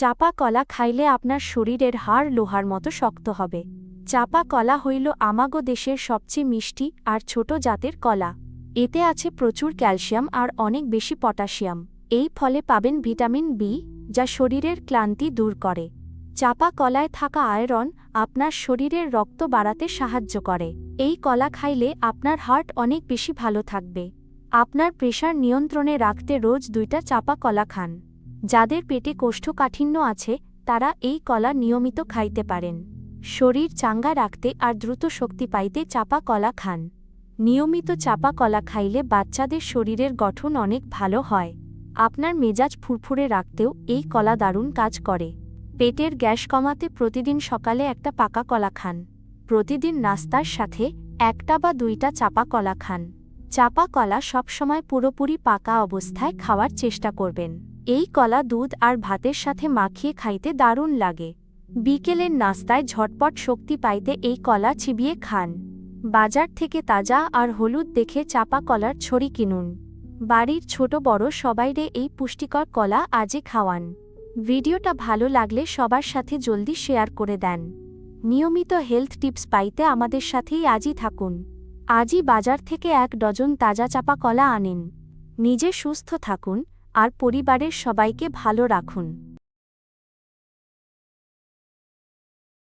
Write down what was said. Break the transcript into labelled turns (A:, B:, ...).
A: চাপা কলা খাইলে আপনার শরীরের হাড় লোহার মতো শক্ত হবে। চাপা কলা হইল আমাগো দেশের সবচেয়ে মিষ্টি আর ছোট জাতের কলা। এতে আছে প্রচুর ক্যালসিয়াম আর অনেক বেশি পটাশিয়াম। এই ফলে পাবেন ভিটামিন বি, যা শরীরের ক্লান্তি দূর করে। চাপা কলায় থাকা আয়রন আপনার শরীরের রক্ত বাড়াতে সাহায্য করে। এই কলা খাইলে আপনার হার্ট অনেক বেশি ভালো থাকবে। আপনার প্রেশার নিয়ন্ত্রণে রাখতে রোজ 2টা চাপা কলা খান। যাদের পেটে কোষ্ঠকাঠিন্য আছে তারা এই কলা নিয়মিত খাইতে পারেন। শরীর চাঙ্গা রাখতে আর দ্রুত শক্তি পাইতে চাপা কলা খান। নিয়মিত চাপা কলা খাইলে বাচ্চাদের শরীরের গঠন অনেক ভালো হয়। আপনার মেজাজ ফুরফুরে রাখতেও এই কলা দারুণ কাজ করে। পেটের গ্যাস কমাতে প্রতিদিন সকালে একটা পাকা কলা খান। প্রতিদিন নাস্তার সাথে 1টা বা 2টা চাপা কলা খান। চাপা কলা সবসময় পুরোপুরি পাকা অবস্থায় খাওয়ার চেষ্টা করবেন। এই কলা দুধ আর ভাতের সাথে মাখিয়ে খাইতে দারুণ লাগে। বিকেলের নাস্তায় ঝটপট শক্তি পাইতে এই কলা চিবিয়ে খান। বাজার থেকে তাজা আর হলুদ দেখে চাপা কলার ছড়ি কিনুন। বাড়ির ছোট বড় সবাইরে এই পুষ্টিকর কলা আজই খাওয়ান। ভিডিওটা ভালো লাগলে সবার সাথে জলদি শেয়ার করে দেন। নিয়মিত হেলথ টিপস পাইতে আমাদের সাথেই আজই থাকুন। আজই বাজার থেকে 1 ডজন তাজা চাপা কলা আনিন। নিজে সুস্থ থাকুন আর পরিবারের সবাইকে ভালো রাখুন।